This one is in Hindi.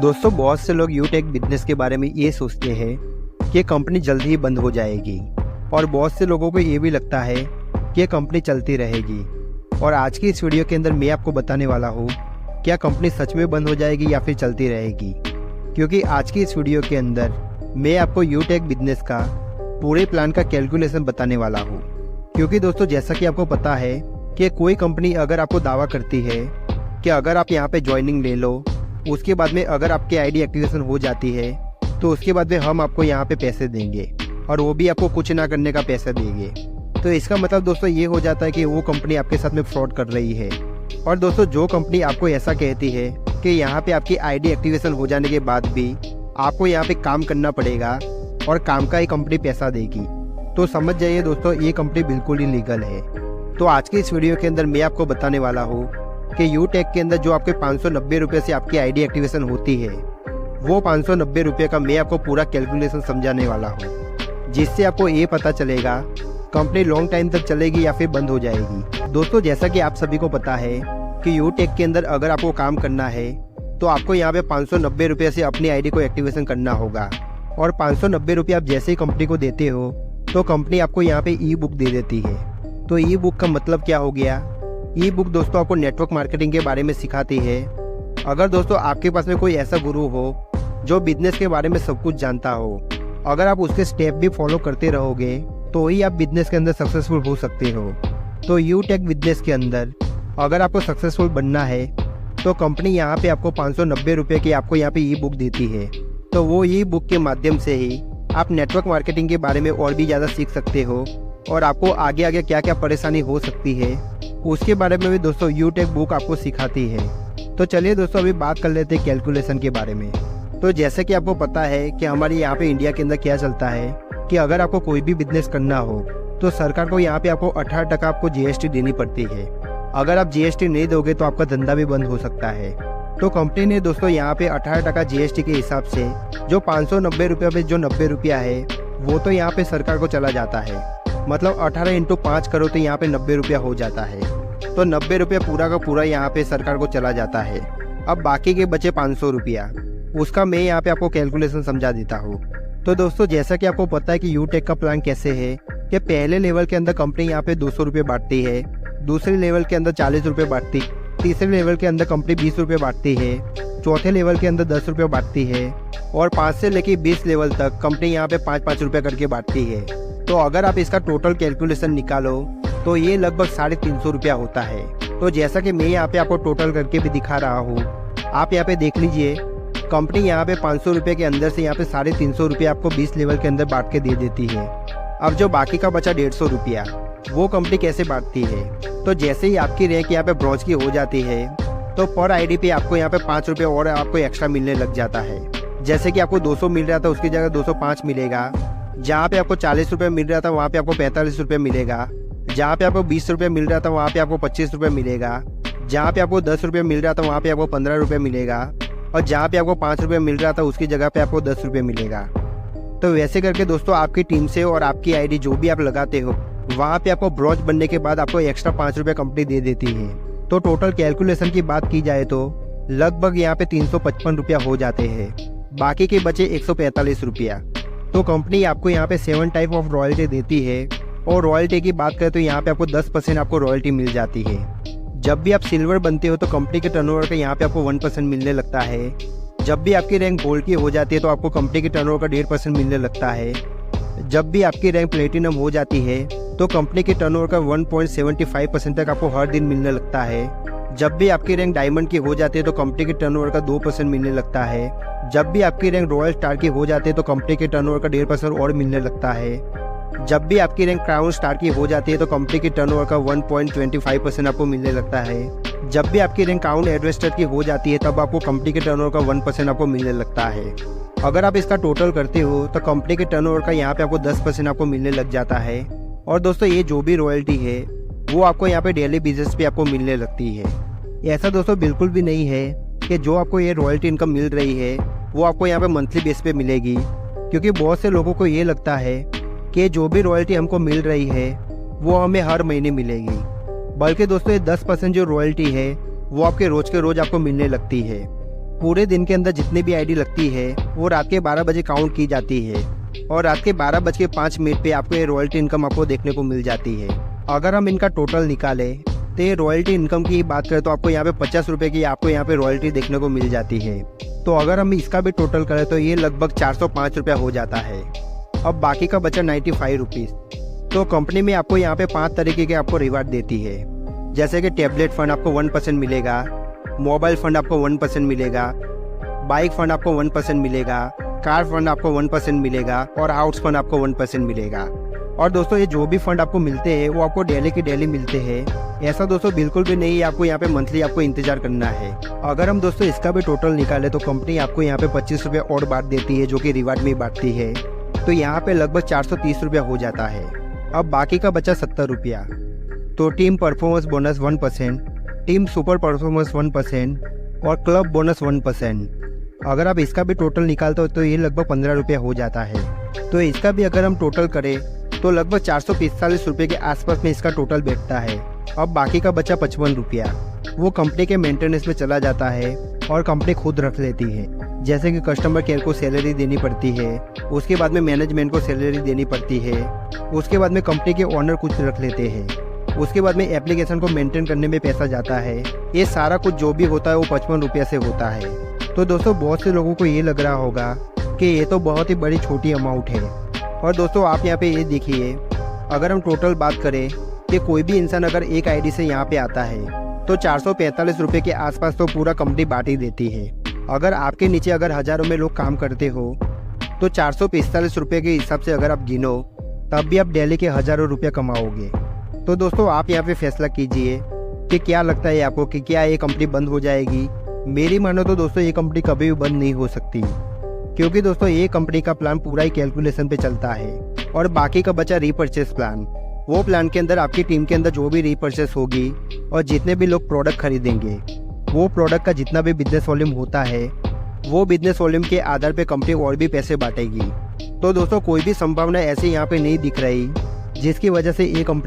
दोस्तों बहुत से लोग यूटेक बिजनेस के बारे में ये सोचते हैं कि कंपनी जल्दी ही बंद हो जाएगी और बहुत से लोगों को ये भी लगता है कि ये कंपनी चलती रहेगी। और आज की इस वीडियो के अंदर मैं आपको बताने वाला हूँ क्या कंपनी सच में बंद हो जाएगी या फिर चलती रहेगी। क्योंकि आज की इस वीडियो के अंदर मैं आपको यूटेक बिजनेस का पूरे प्लान का कैलकुलेशन बताने वाला हूँ। क्योंकि दोस्तों जैसा कि आपको पता है कि कोई कंपनी अगर आपको दावा करती है कि अगर आप यहाँ पे ज्वाइनिंग ले लो, उसके बाद में अगर आपकी आईडी एक्टिवेशन हो जाती है तो उसके बाद में हम आपको यहाँ पे पैसे देंगे और वो भी आपको कुछ ना करने का पैसा देंगे। तो इसका मतलब दोस्तों ये हो जाता है कि वो कंपनी आपके साथ में फ्रॉड कर रही है। और दोस्तों जो कंपनी आपको ऐसा कहती है कि यहाँ पे आपकी आईडी एक्टिवेशन हो जाने के बाद भी आपको यहाँ पे काम करना पड़ेगा और काम का ही कंपनी पैसा देगी, तो समझ जाइए दोस्तों ये कंपनी बिल्कुल ही लीगल है। तो आज की इस वीडियो के अंदर मैं आपको बताने वाला हूँ कि यूटेक के अंदर जो आपके 590 रुपये से आपकी आईडी एक्टिवेशन होती है, वो 590 रुपये का मैं आपको पूरा कैलकुलेशन समझाने वाला हूँ, जिससे आपको ये पता चलेगा कंपनी लॉन्ग टाइम तक चलेगी या फिर बंद हो जाएगी। दोस्तों जैसा कि आप सभी को पता है कि यूटेक के अंदर अगर आपको काम करना है तो आपको यहाँ पे 590 रुपये से अपनी आईडी को एक्टिवेशन करना होगा। और 590 रुपये आप जैसे ही कंपनी को देते हो तो कंपनी आपको यहाँ पे ई बुक दे देती है। तो ई बुक का मतलब क्या हो गया? ई बुक दोस्तों आपको नेटवर्क मार्केटिंग के बारे में सिखाती है। अगर दोस्तों आपके पास में कोई ऐसा गुरु हो जो बिजनेस के बारे में सब कुछ जानता हो, अगर आप उसके स्टेप भी फॉलो करते रहोगे तो ही आप बिजनेस के अंदर सक्सेसफुल हो सकते हो। तो यूटेक बिजनेस के अंदर अगर आपको सक्सेसफुल बनना है तो कंपनी यहाँ पे आपको 590 रुपये की आपको यहाँ पे ई बुक देती है। तो वो ई बुक के माध्यम से ही आप नेटवर्क मार्केटिंग के बारे में और भी ज़्यादा सीख सकते हो और आपको आगे आगे क्या क्या परेशानी हो सकती है उसके बारे में भी दोस्तों यूटेक बुक आपको सिखाती है। तो चलिए दोस्तों अभी बात कर लेते हैं कैलकुलेशन के बारे में। तो जैसे कि आपको पता है कि हमारे यहाँ पे इंडिया के अंदर क्या चलता है कि अगर आपको कोई भी बिजनेस करना हो तो सरकार को यहाँ पे आपको 18% आपको जीएसटी देनी पड़ती है। अगर आप जीएसटी नहीं दोगे तो आपका धंधा भी बंद हो सकता है। तो कंपनी ने दोस्तों यहाँ पे 18% जीएसटी के हिसाब से जो 590 रुपये में जो 90 रुपया है वो तो यहाँ पे सरकार को चला जाता है। मतलब 18 × 5 करो तो यहाँ पे 90 रुपया हो जाता है। तो 90 रुपया पूरा का पूरा यहाँ पे सरकार को चला जाता है। अब बाकी के बचे 500 रुपया, उसका मैं यहाँ पे आपको कैलकुलेशन समझा देता हूँ। तो दोस्तों जैसा कि आपको पता है कि यूटेक का प्लान कैसे है कि पहले लेवल के अंदर कंपनी यहाँ पे 200 रुपये बांटती है, दूसरे लेवल के अंदर 40 रुपये बांटती, तीसरे लेवल के अंदर कंपनी 20 रुपये बांटती है, चौथे लेवल के अंदर 10 रुपये बांटती है और 5 से लेकर 20 लेवल तक कंपनी यहाँ पे 5-5 रुपये करके बांटती है। तो अगर आप इसका टोटल कैलकुलेशन निकालो तो ये लगभग 350 रुपया होता है। तो जैसा कि मैं यहाँ पे आपको टोटल करके भी दिखा रहा हूँ, आप यहाँ पे देख लीजिए कंपनी यहाँ पे 500 रुपये के अंदर से यहाँ पे 350 रुपये आपको 20 लेवल के अंदर बांट के दे देती है। अब जो बाकी का बचा 150 रुपया वो कंपनी कैसे बांटती है? तो जैसे ही आपकी रैंक यहाँ पे ब्रॉन्ज की हो जाती है तो पर आईडी पे आपको यहाँ पे 5 रुपये और आपको एक्स्ट्रा मिलने लग जाता है। जैसे कि आपको 200 मिल रहा था उसकी जगह 205 मिलेगा। जहाँ पे आपको 40 रुपये मिल रहा था वहाँ पे आपको 45 रुपये मिलेगा। जहाँ पे आपको 20 रुपये मिल रहा था वहाँ पे आपको 25 रुपये मिलेगा। जहाँ पे आपको 10 रुपये मिल रहा था वहाँ पे आपको 15 रुपये मिलेगा। और जहाँ पे आपको 5 रुपये मिल रहा था उसकी जगह पे आपको 10 रुपये मिलेगा। तो वैसे करके दोस्तों आपकी टीम से और आपकी आईडी जो भी आप लगाते हो वहाँ पे आपको ब्रॉन्ज बनने के बाद आपको एक्स्ट्रा 5 रुपये कंपनी दे देती है। तो टोटल कैलकुलेशन की बात की जाए तो लगभग यहाँ पे 355 रुपया हो जाते हैं। बाकी के बचे 145 रुपया। तो कंपनी आपको यहाँ पे 7 टाइप ऑफ रॉयल्टी देती है। और रॉयल्टी की बात करें तो यहाँ पे आपको 10% आपको रॉयल्टी मिल जाती है। जब भी आप सिल्वर बनते हो तो कंपनी के टर्नओवर का यहाँ पे आपको 1% मिलने लगता है। जब भी आपकी रैंक गोल्ड की हो जाती है तो आपको कंपनी के टर्नओवर का 1.5% मिलने लगता है। जब भी आपकी रैंक प्लेटिनम हो जाती है तो कंपनी के टर्नओवर का 1.75% तक आपको हर दिन मिलने लगता है। जब भी आपकी रैंक डायमंड की हो जाती है तो कंपनी के टर्नओवर का 2% मिलने लगता है। जब भी आपकी रैंक रॉयल स्टार की हो जाती है तो कंपनी के टर्नओवर का 1.5% और मिलने लगता है। जब भी आपकी रैंक क्राउन स्टार की हो जाती है तो कंपनी के टर्नओवर का 1.25% आपको मिलने लगता है। जब भी आपकी रैंक क्राउन एडवेस्टर की हो जाती है तब आपको कंपनी के टर्नओवर का 1% आपको मिलने लगता है। अगर आप इसका टोटल करते हो तो कंपनी के टर्नओवर का यहाँ पे आपको 10% आपको मिलने लग जाता है। और दोस्तों ये जो भी रॉयल्टी है वो आपको यहाँ पे डेली बेसिस पे आपको मिलने लगती है। ऐसा दोस्तों बिल्कुल भी नहीं है कि जो आपको ये रॉयल्टी इनकम मिल रही है वो आपको यहाँ पे मंथली बेस पे मिलेगी। क्योंकि बहुत से लोगों को ये लगता है कि जो भी रॉयल्टी हमको मिल रही है वो हमें हर महीने मिलेगी, बल्कि दोस्तों ये 10% जो रॉयल्टी है वो आपके रोज के रोज आपको मिलने लगती है। पूरे दिन के अंदर जितनी भी आईडी लगती है वो रात के 12 बजे काउंट की जाती है और रात के 12:05 पे आपको ये रॉयल्टी इनकम आपको देखने को मिल जाती है। अगर हम इनका टोटल निकालें तो ये रॉयल्टी इनकम की बात करें तो आपको यहाँ पे 50 रुपये की आपको यहाँ पे रॉयल्टी देखने को मिल जाती है। तो अगर हम इसका भी टोटल करें तो ये लगभग 405 रुपया हो जाता है। अब बाकी का बचा 95 रुपीज़। तो कंपनी में आपको यहाँ पे 5 तरीके के आपको रिवार्ड देती है, जैसे कि टैबलेट फंड आपको 1% मिलेगा, मोबाइल फंड आपको 1% मिलेगा, बाइक फंड आपको 1% मिलेगा, कार फंड आपको 1% मिलेगा और हाउस फंड आपको 1% मिलेगा। और दोस्तों ये जो भी फंड आपको मिलते हैं वो आपको डेली की डेली मिलते हैं। ऐसा दोस्तों बिल्कुल भी नहीं है आपको यहाँ पे मंथली आपको इंतजार करना है। अगर हम दोस्तों इसका भी टोटल निकालें तो कंपनी आपको यहाँ पे 25 रुपये और बांट देती है, जो कि रिवार्ड में बांटती है। तो यहाँ पे लगभग 430 रुपया हो जाता है। अब बाकी का बचा 70 रुपया। तो team performance bonus 1%, team super performance 1% और क्लब बोनस 1%। अगर आप इसका भी टोटल निकालते हो तो ये लगभग 15 रुपया हो जाता है। तो इसका भी अगर हम टोटल करें तो लगभग 445 रुपये के आसपास में इसका टोटल बैठता है। अब बाकी का बचा 55 रुपया, वो कंपनी के मेंटेनेंस में चला जाता है और कंपनी खुद रख लेती है, जैसे कि कस्टमर केयर को सैलरी देनी पड़ती है, उसके बाद में मैनेजमेंट को सैलरी देनी पड़ती है, उसके बाद में कंपनी के ओनर कुछ रख लेते हैं, उसके बाद में एप्लीकेशन को मेंटेन करने में पैसा जाता है। ये सारा कुछ जो भी होता है वो 55 रुपया से होता है। तो दोस्तों बहुत से लोगों को ये लग रहा होगा कि ये तो बहुत ही बड़ी छोटी अमाउंट है। और दोस्तों आप यहाँ पे ये देखिए, अगर हम टोटल बात करें कि कोई भी इंसान अगर एक आईडी से यहाँ पे आता है तो 445 रुपये के आसपास तो पूरा कंपनी बांट ही देती है। अगर आपके नीचे अगर हज़ारों में लोग काम करते हो तो 445 रुपये के हिसाब से अगर आप गिनो तब भी आप डेली के हज़ारों रुपये कमाओगे। तो दोस्तों आप यहाँ पे फैसला कीजिए कि क्या लगता है आपको कि क्या ये कंपनी बंद हो जाएगी। मेरी मानो तो दोस्तों ये कंपनी कभी भी बंद नहीं हो सकती, क्योंकि दोस्तों ये कंपनी का प्लान पूरा ही कैलकुलेशन पे चलता है। और बाकी का बचा रीपरचेस प्लान। वो प्लान के अंदर आपकी टीम के अंदर जो भी रीपरचेस होगी और जितने भी लोग प्रोडक्ट खरीदेंगे वो प्रोडक्ट का जितना भी बिजनेस वॉल्यूम होता है वो बिजनेस वॉल्यूम के आधार पे कंपनी और भी पैसे बांटेगी। तो दोस्तों कोई भी संभावना ऐसी यहाँ पे नहीं दिख रही जिसकी वजह से ये कंपनी